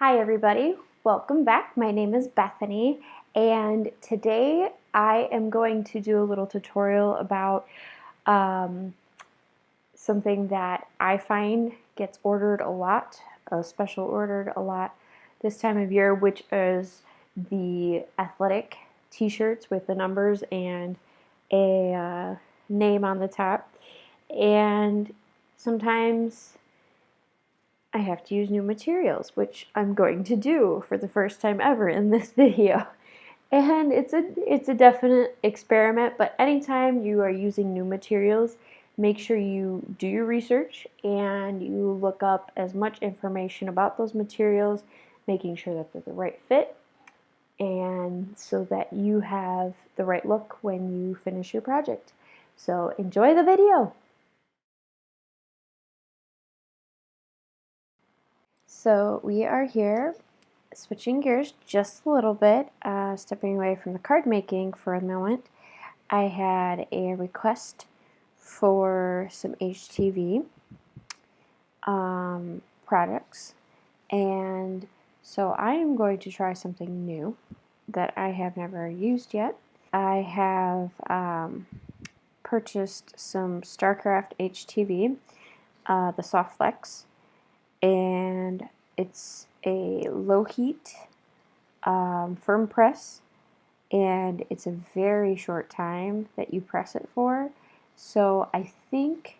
Hi everybody, welcome back. My name is Bethany and today I am going to do a little tutorial about something that I find gets ordered a lot, special ordered a lot this time of year, which is the athletic t-shirts with the numbers and a name on the top. And sometimes I have to use new materials, which I'm going to do for the first time ever in this video. And it's a definite experiment, but anytime you are using new materials, make sure you do your research and you look up as much information about those materials, making sure that they're the right fit, and so that you have the right look when you finish your project. So enjoy the video! So we are here, switching gears just a little bit, stepping away from the card making for a moment. I had a request for some HTV products, and so I am going to try something new that I have never used yet. I have purchased some StarCraft HTV, the SoftFlex, and it's a low heat firm press, and it's a very short time that you press it for. So I think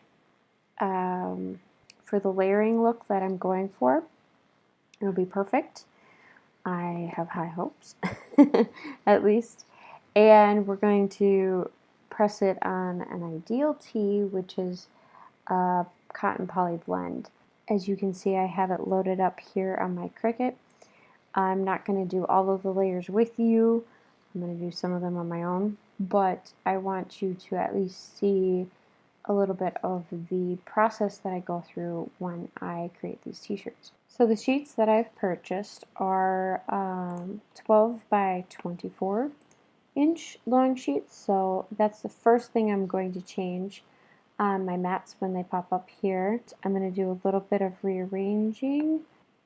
for the layering look that I'm going for, it'll be perfect. I have high hopes, at least. And we're going to press it on an ideal tee, which is a cotton poly blend. As you can see, I have it loaded up here on my Cricut. I'm not going to do all of the layers with you. I'm going to do some of them on my own, but I want you to at least see a little bit of the process that I go through when I create these t-shirts. So the sheets that I've purchased are 12 by 24 inch long sheets, so that's the first thing I'm going to change on my mats when they pop up here. I'm going to do a little bit of rearranging,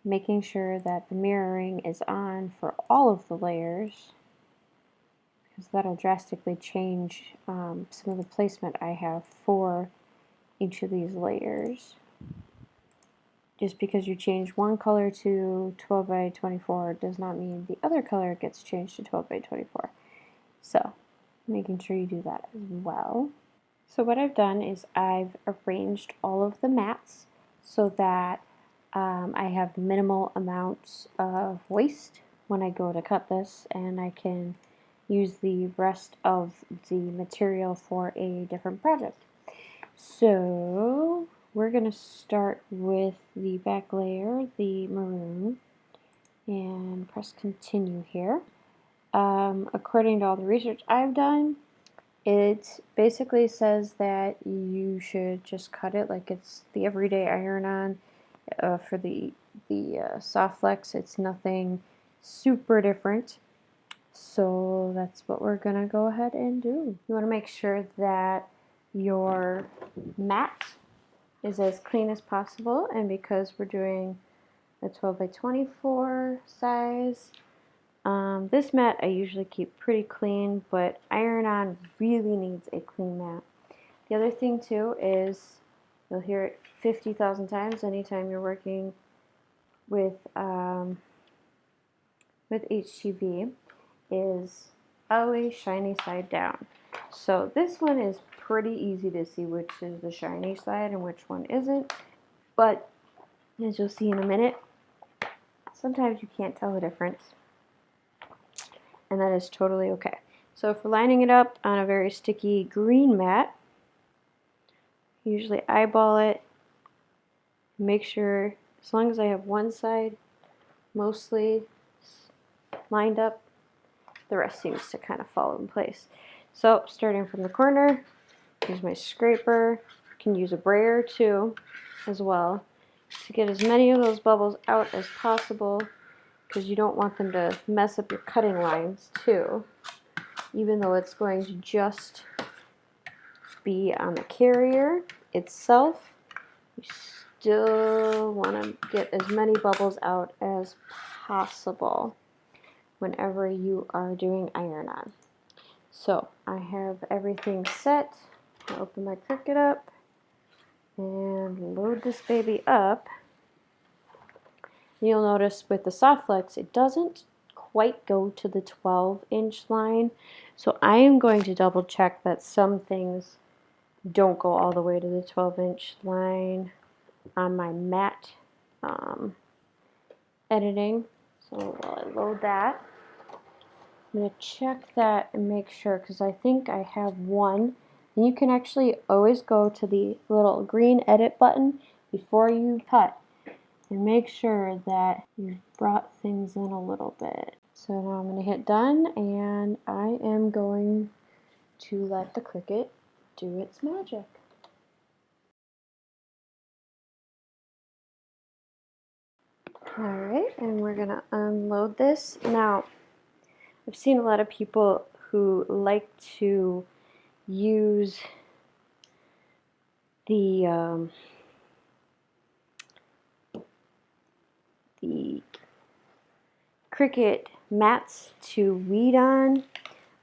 making sure that the mirroring is on for all of the layers, because that'll drastically change some of the placement I have for each of these layers. Just because you change one color to 12 by 24 does not mean the other color gets changed to 12 by 24. So making sure you do that as well. So what I've done is I've arranged all of the mats so that I have minimal amounts of waste when I go to cut this, and I can use the rest of the material for a different project. So we're going to start with the back layer, the maroon, and press continue here. According to all the research I've done, it basically says that you should just cut it like it's the everyday iron-on. For the SoftFlex, it's nothing super different. So that's what we're going to go ahead and do. You want to make sure that your mat is as clean as possible, and because we're doing a 12 by 24 size, this mat I usually keep pretty clean, but iron-on really needs a clean mat. The other thing too is, you'll hear it 50,000 times anytime you're working with HTV, is always shiny side down. So this one is pretty easy to see which is the shiny side and which one isn't, but as you'll see in a minute, sometimes you can't tell the difference, and that is totally okay. So if we're lining it up on a very sticky green mat, usually eyeball it, make sure, as long as I have one side mostly lined up, the rest seems to kind of fall in place. So starting from the corner, use my scraper. You can use a brayer too as well to get as many of those bubbles out as possible, because you don't want them to mess up your cutting lines too, even though it's going to just be on the carrier itself. You still want to get as many bubbles out as possible whenever you are doing iron-on. So I have everything set. I'll open my Cricut up and load this baby up. You'll notice with the SoftFlex, it doesn't quite go to the 12-inch line. So I am going to double check that some things don't go all the way to the 12-inch line on my matte editing. So while I load that, I'm going to check that and make sure, because I think I have one. And you can actually always go to the little green edit button before you cut and make sure that you've brought things in a little bit. So now I'm going to hit done, and I am going to let the Cricut do its magic. Alright, and we're going to unload this. Now, I've seen a lot of people who like to use the Cricut mats to weed on.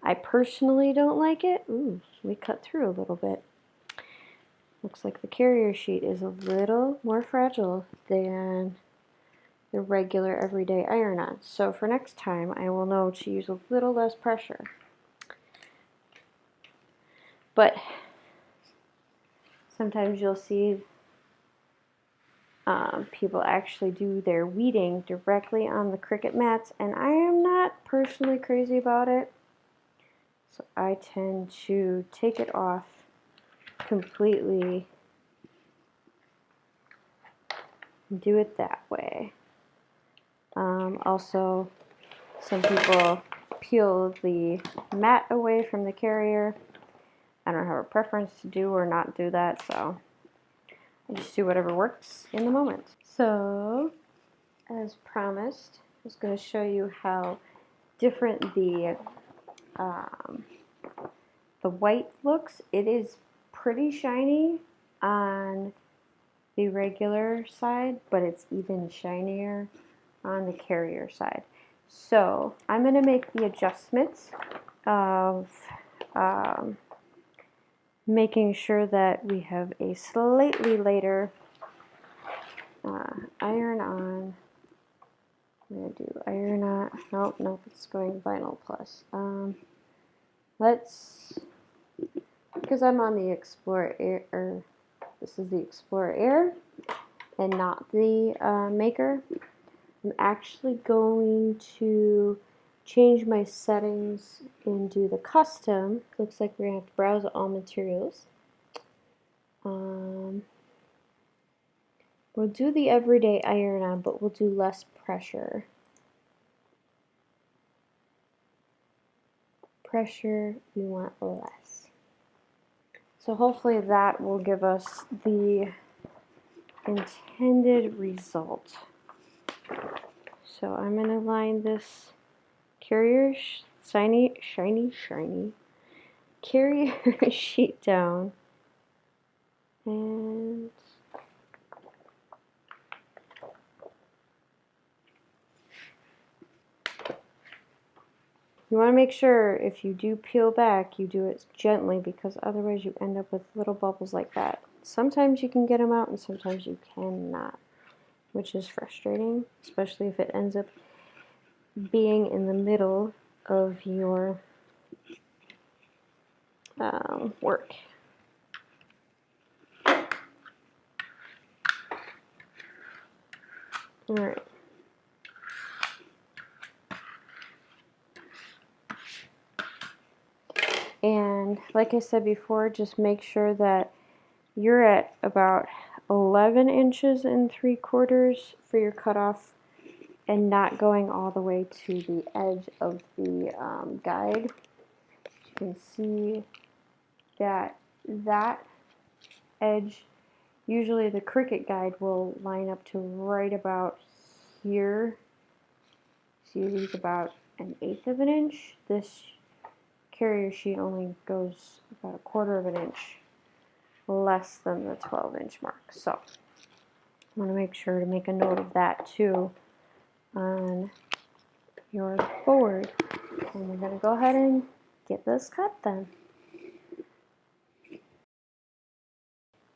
I personally don't like it. Ooh, we cut through a little bit. Looks like the carrier sheet is a little more fragile than the regular everyday iron-on. So for next time, I will know to use a little less pressure. But sometimes you'll see people actually do their weeding directly on the Cricut mats, and I am not personally crazy about it. So I tend to take it off completely and do it that way. Also, some people peel the mat away from the carrier. I don't have a preference to do or not do that, so I just do whatever works in the moment. So, as promised, I was going to show you how different the white looks. It is pretty shiny on the regular side, but it's even shinier on the carrier side. So I'm going to make the adjustments of making sure that we have a slightly lighter iron-on. I'm going to do iron-on. Nope, it's going vinyl plus. Because I'm on the Explorer Air, this is the Explorer Air and not the Maker, I'm actually going to change my settings and do the custom. Looks like we're going to have to browse all materials. We'll do the everyday iron-on, but we'll do less pressure. Pressure, we want less. So hopefully that will give us the intended result. So I'm going to line this carrier shiny carrier sheet down, and you want to make sure if you do peel back, you do it gently, because otherwise you end up with little bubbles like that. Sometimes you can get them out and sometimes you cannot, which is frustrating, especially if it ends up being in the middle of your work. Alright. And like I said before, just make sure that you're at about 11 inches and 3/4 for your cutoff and not going all the way to the edge of the guide. You can see that edge, usually the Cricut guide will line up to right about here. So you use about 1/8 of an inch. This carrier sheet only goes about 1/4 of an inch less than the 12-inch mark. So want to make sure to make a note of that too on your board. And we're going to go ahead and get this cut then.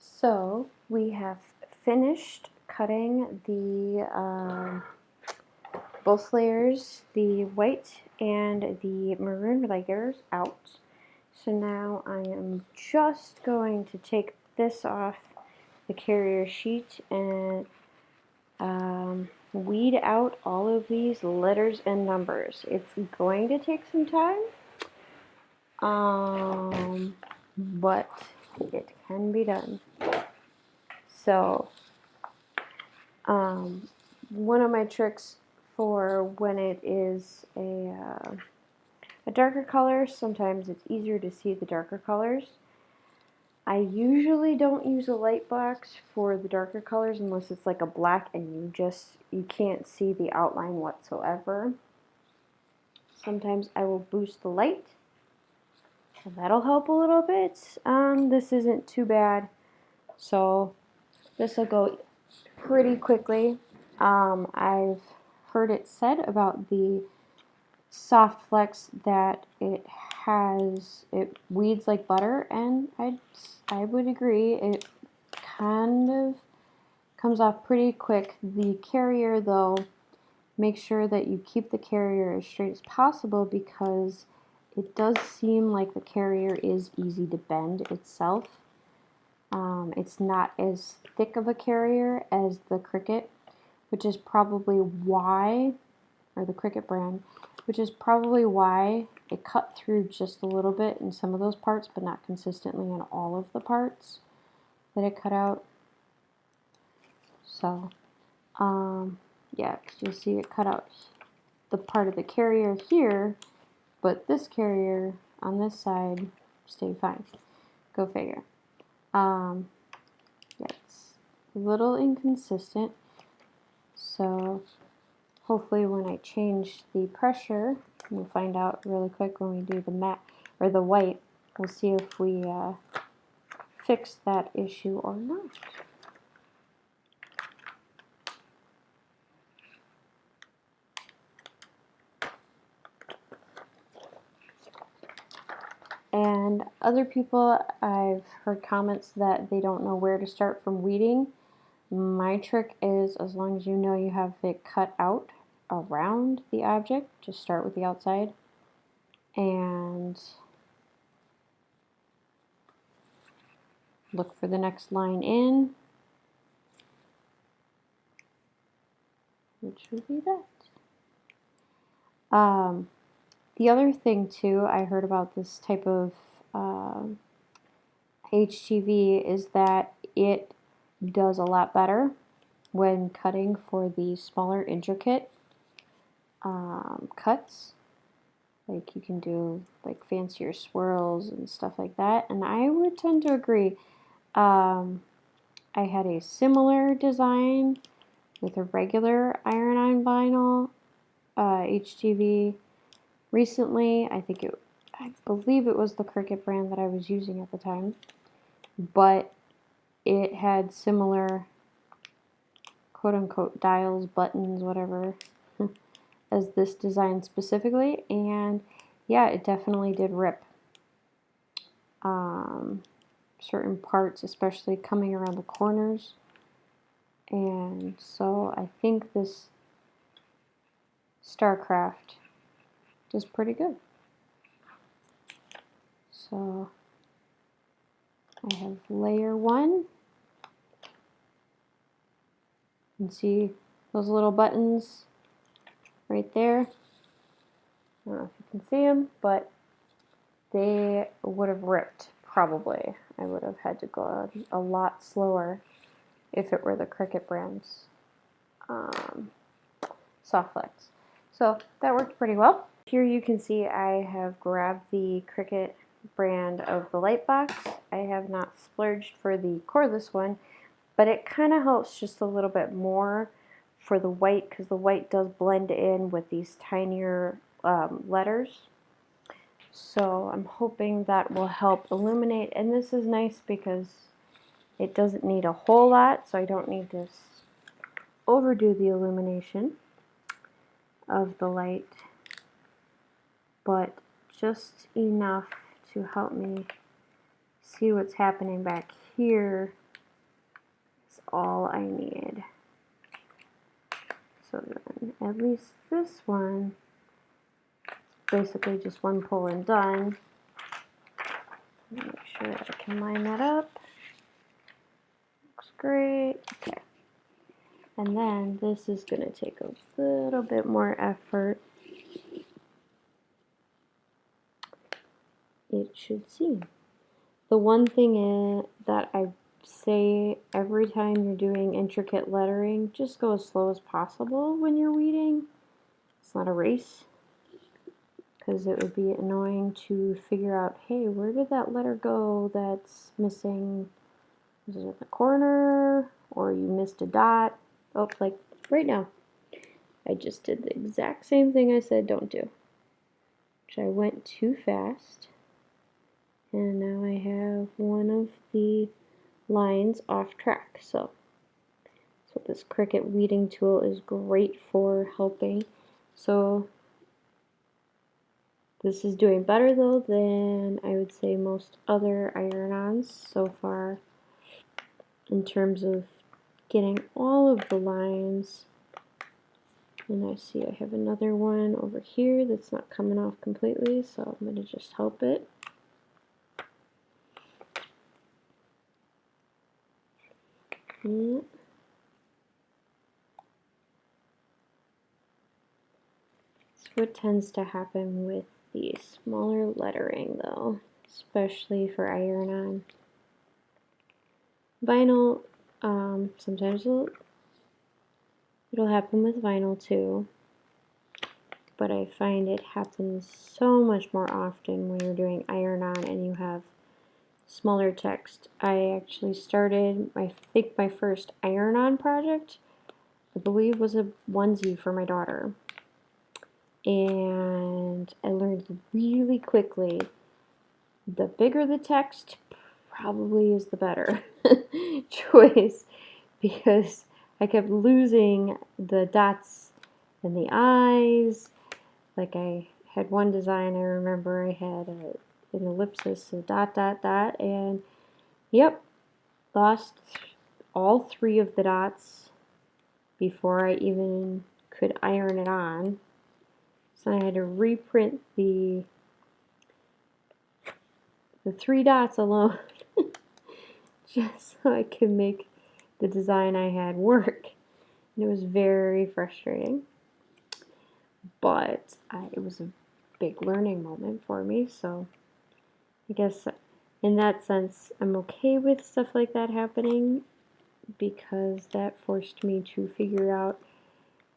So we have finished cutting the both layers, the white and the maroon layers out. So now I am just going to take this off the carrier sheet and weed out all of these letters and numbers. It's going to take some time, but it can be done. So one of my tricks for when it is a darker color, sometimes it's easier to see the darker colors. I usually don't use a light box for the darker colors unless it's like a black and you can't see the outline whatsoever. Sometimes I will boost the light, and that'll help a little bit. This isn't too bad, so this will go pretty quickly. I've heard it said about the SoftFlex that it weeds like butter, and I would agree. It kind of comes off pretty quick. The carrier, though, make sure that you keep the carrier as straight as possible because it does seem like the carrier is easy to bend itself. It's not as thick of a carrier as the Cricut, which is probably why, or the Cricut brand, which is probably why it cut through just a little bit in some of those parts, but not consistently in all of the parts that it cut out. So, yeah, because you'll see it cut out the part of the carrier here, but this carrier on this side stayed fine. Go figure. Yeah, it's a little inconsistent. So hopefully when I change the pressure, we'll find out really quick when we do the matte or the white. We'll see if we fix that issue or not. And other people, I've heard comments that they don't know where to start from weeding. My trick is, as long as you know you have it cut out around the object, just start with the outside and look for the next line in, which would be that. The other thing too, I heard about this type of HTV is that it does a lot better when cutting for the smaller intricate cuts. Like you can do like fancier swirls and stuff like that, and I would tend to agree. I had a similar design with a regular iron-on vinyl HTV recently. I believe it was the Cricut brand that I was using at the time, but it had similar quote-unquote dials, buttons, whatever, as this design specifically, and yeah, it definitely did rip. Certain parts, especially coming around the corners, and so I think this StarCraft does pretty good. So I have layer 1. You can see those little buttons right there. I don't know if you can see them, but they would have ripped probably. I would have had to go a lot slower if it were the Cricut brand's SoftFlex. So that worked pretty well. Here you can see I have grabbed the Cricut brand of the light box. I have not splurged for the cordless one, but it kind of helps just a little bit more for the white because the white does blend in with these tinier letters. So I'm hoping that will help illuminate, and this is nice because it doesn't need a whole lot, so I don't need to overdo the illumination of the light, but just enough to help me see what's happening back here is all I need. So then at least this one, basically just one pull and done. Make sure I can line that up. Looks great. Okay. And then this is going to take a little bit more effort. It should seem. The one thing is that I say every time you're doing intricate lettering, just go as slow as possible when you're weeding. It's not a race, because it would be annoying to figure out, hey, where did that letter go that's missing? Is it in the corner, or you missed a dot? Oh, like right now. I just did the exact same thing I said don't do, which I went too fast. And now I have one of the lines off track. So this Cricut weeding tool is great for helping. So this is doing better though than I would say most other iron-ons so far in terms of getting all of the lines. And I see I have another one over here that's not coming off completely, so I'm going to just help it. Yeah. That's what tends to happen with the smaller lettering though, especially for iron-on. Vinyl, sometimes it'll happen with vinyl too, but I find it happens so much more often when you're doing iron-on and you have smaller text. I actually started, I think my first iron-on project, I believe, was a onesie for my daughter. And I learned really quickly, the bigger the text probably is the better choice, because I kept losing the dots and the eyes. Like I had one design, I remember I had an ellipsis, a dot, dot, dot, and yep, lost all 3 of the dots before I even could iron it on. So I had to reprint the 3 dots alone just so I could make the design I had work. And it was very frustrating, but it was a big learning moment for me, so I guess in that sense I'm okay with stuff like that happening, because that forced me to figure out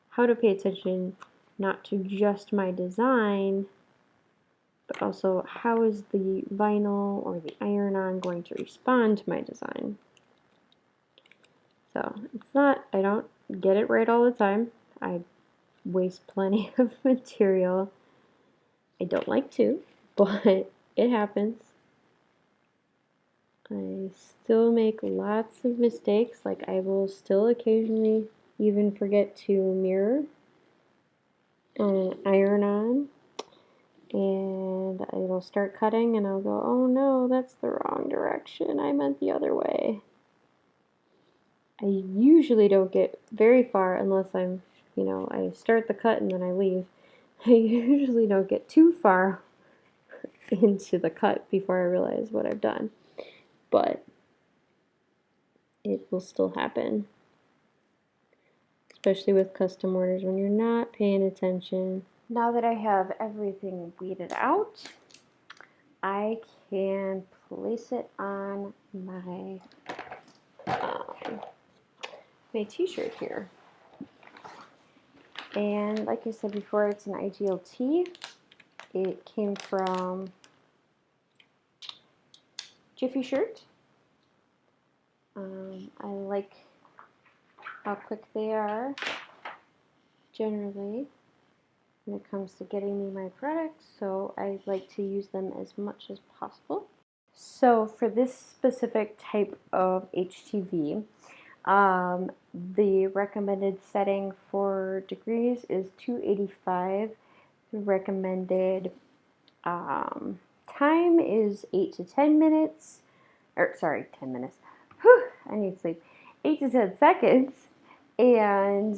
how to pay attention not to just my design, but also how is the vinyl or the iron-on going to respond to my design. So it's not, I don't get it right all the time. I waste plenty of material. I don't like to, but it happens. I still make lots of mistakes, like I will still occasionally even forget to mirror and iron on, and it'll start cutting and I'll go, oh no, that's the wrong direction, I meant the other way. I usually don't get very far unless I'm, I start the cut and then I leave. I usually don't get too far into the cut before I realize what I've done, but it will still happen, especially with custom orders when you're not paying attention. Now that I have everything weeded out, I can place it on my my t-shirt here. And like I said before, it's an ideal tee. It came from Jiffy Shirt. I like how quick they are generally when it comes to getting me my products, so I like to use them as much as possible. So for this specific type of HTV, The recommended setting for degrees is 285. The recommended time is 8 to 10 minutes. Or, sorry, 10 minutes. Whew, I need sleep. 8 to 10 seconds. And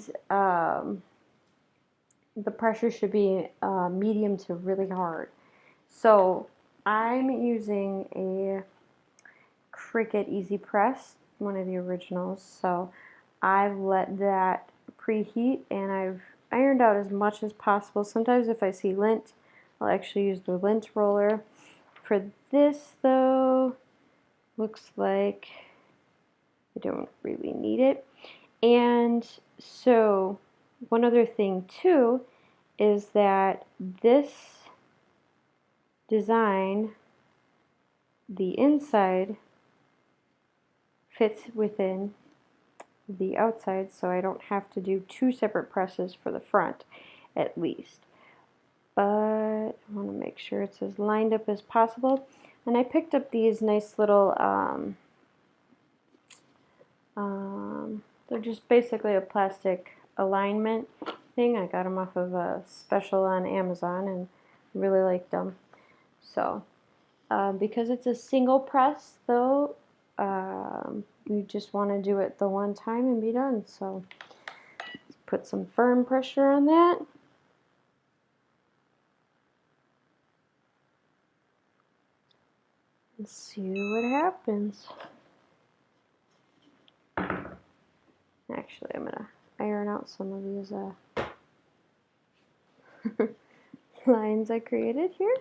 the pressure should be medium to really hard. So I'm using a Cricut Easy Press, one of the originals. So I've let that preheat and I've ironed out as much as possible. Sometimes if I see lint, I'll actually use the lint roller. For this though, looks like I don't really need it. And so one other thing too is that this design, the inside fits within the outside, so I don't have to do two separate presses for the front at least. But I want to make sure it's as lined up as possible. And I picked up these nice little they're just basically a plastic alignment thing. I got them off of a special on Amazon and really liked them. So because it's a single press though, you just want to do it the one time and be done. So let's put some firm pressure on that. And see what happens. Actually, I'm going to iron out some of these lines I created here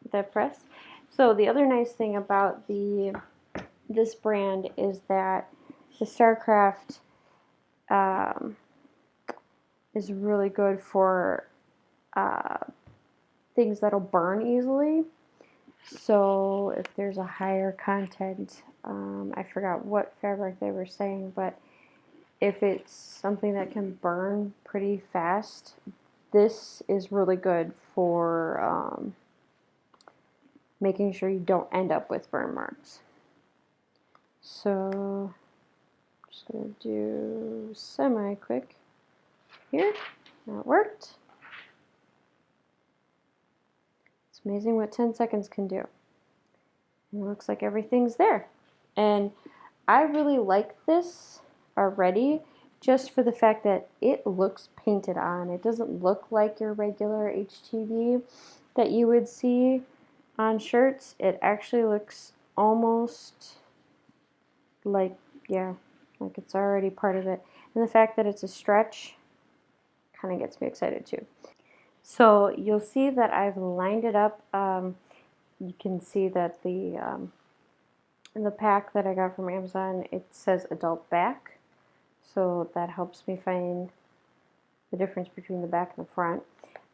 with that press. So the other nice thing about this brand is that the StarCraft is really good for things that'll burn easily. So if there's a higher content, I forgot what fabric they were saying, but if it's something that can burn pretty fast, this is really good for making sure you don't end up with burn marks. So I'm just going to do semi-quick here. That worked. It's amazing what 10 seconds can do. And it looks like everything's there. And I really like this already just for the fact that it looks painted on. It doesn't look like your regular HTV that you would see on shirts. It actually looks almost like, yeah, like it's already part of it. And the fact that it's a stretch kind of gets me excited too. So you'll see that I've lined it up. You can see that in the pack that I got from Amazon, it says adult back. So that helps me find the difference between the back and the front.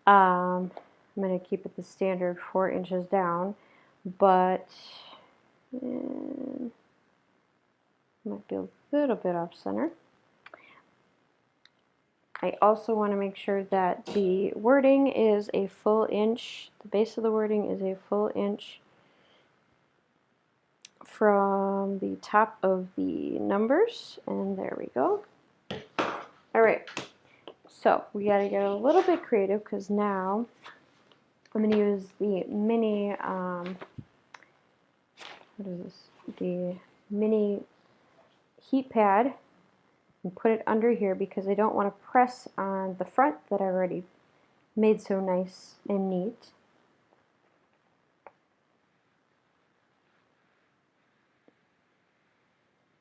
I'm going to keep it the standard 4 inches down, but might be a little bit off center. I also want to make sure that the wording is a full inch. The base of the wording is a full inch from the top of the numbers, and there we go. All right, so we got to get a little bit creative because now I'm going to use the mini, what is this? The mini heat pad and put it under here because I don't want to press on the front that I already made so nice and neat.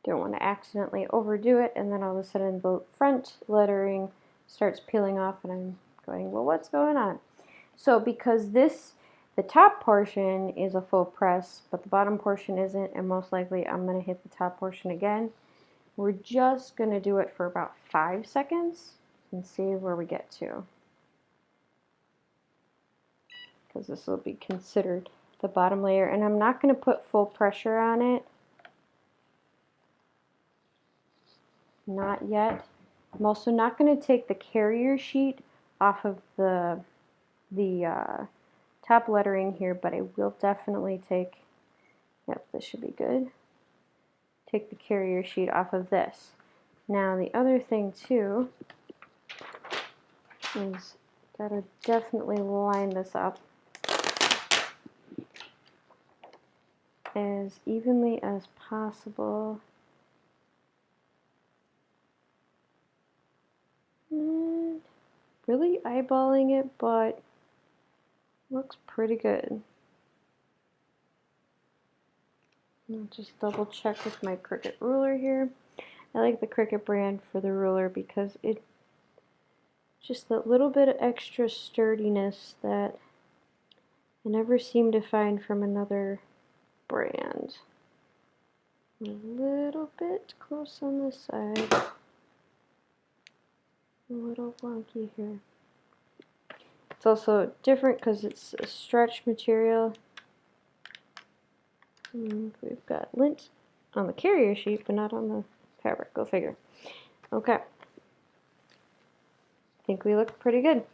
Don't want to accidentally overdo it and then all of a sudden the front lettering starts peeling off and I'm going, well, what's going on? So because the top portion is a full press, but the bottom portion isn't, and most likely I'm going to hit the top portion again. We're just going to do it for about 5 seconds and see where we get to. Because this will be considered the bottom layer, and I'm not going to put full pressure on it. Not yet. I'm also not going to take the carrier sheet off of the top lettering here, but I will definitely take, yep, this should be good. take the carrier sheet off of this. Now the other thing too is gotta definitely line this up as evenly as possible. And really eyeballing it, but looks pretty good. I'll just double check with my Cricut ruler here. I like the Cricut brand for the ruler because it just that little bit of extra sturdiness that I never seem to find from another brand. A little bit close on this side. A little wonky here. It's also different because it's a stretch material. And we've got lint on the carrier sheet, but not on the fabric. Go figure. Okay. I think we look pretty good.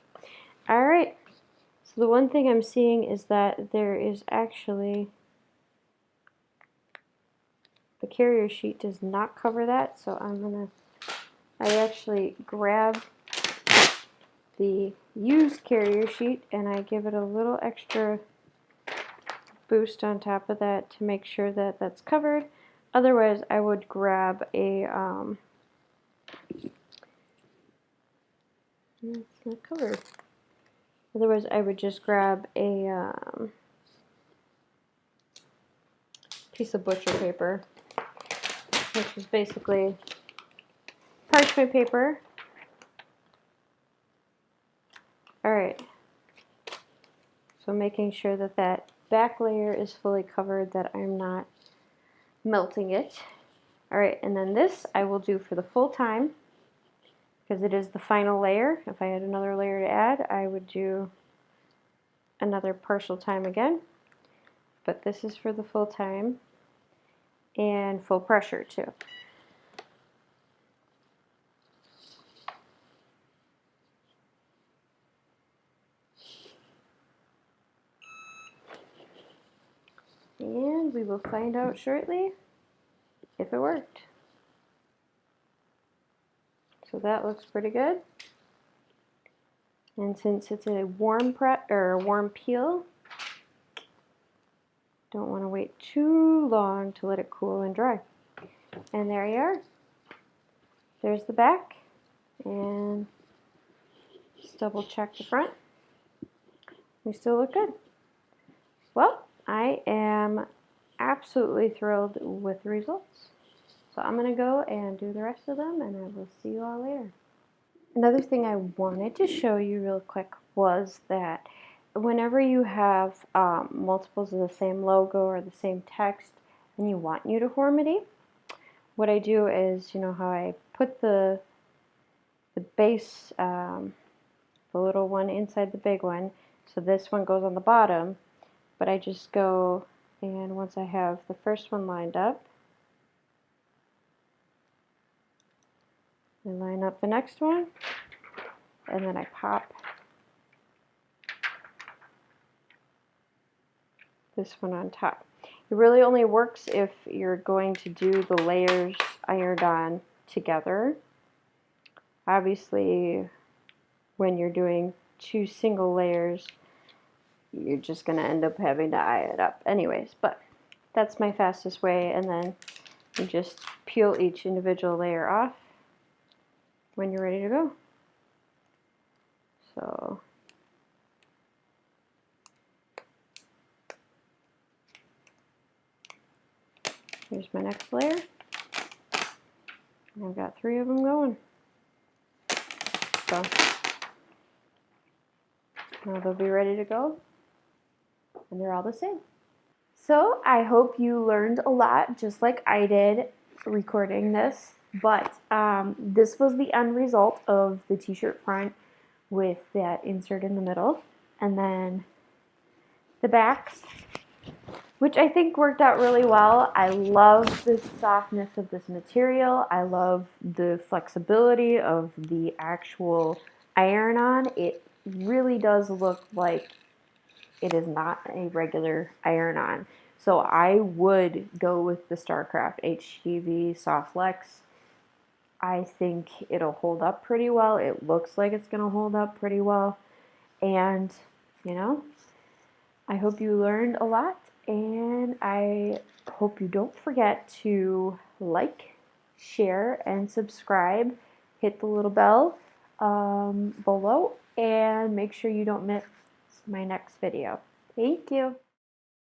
Alright. So the one thing I'm seeing is that there is actually, the carrier sheet does not cover that, so I actually grab the used carrier sheet and I give it a little extra boost on top of that to make sure that that's covered. Otherwise, I would grab a, it's not covered. Otherwise, I would just grab a piece of butcher paper, which is basically parchment paper. Alright, so making sure that that back layer is fully covered, that I'm not melting it. Alright, and then this I will do for the full time, because it is the final layer. If I had another layer to add, I would do another partial time again. But this is for the full time and full pressure too. And we will find out shortly if it worked. So that looks pretty good. And since it's a warm prep or a warm peel, don't want to wait too long to let it cool and dry. And there you are. There's the back. And just double check the front. We still look good. Well, I am absolutely thrilled with the results. So I'm going to go and do the rest of them, and I will see you all later. Another thing I wanted to show you real quick was that whenever you have multiples of the same logo or the same text and you want uniformity, what I do is, you know how I put the base, the little one inside the big one, so this one goes on the bottom, but I just go, and once I have the first one lined up, I line up the next one, and then I pop this one on top. It really only works if you're going to do the layers ironed on together. Obviously, when you're doing two single layers, you're just going to end up having to iron it up anyways, but that's my fastest way, and then you just peel each individual layer off when you're ready to go. So here's my next layer. I've got 3 of them going. So now they'll be ready to go, and they're all the same. So I hope you learned a lot, just like I did recording this. But this was the end result of the t-shirt front with that insert in the middle, and then the backs, which I think worked out really well. I love the softness of this material. I love the flexibility of the actual iron-on. It really does look like it is not a regular iron-on. So I would go with the StarCraft HTV SoftFlex. I think it'll hold up pretty well. It looks like it's going to hold up pretty well. And, you know, I hope you learned a lot, and I hope you don't forget to like, share, and subscribe. Hit the little bell below, and make sure you don't miss my next video. Thank you.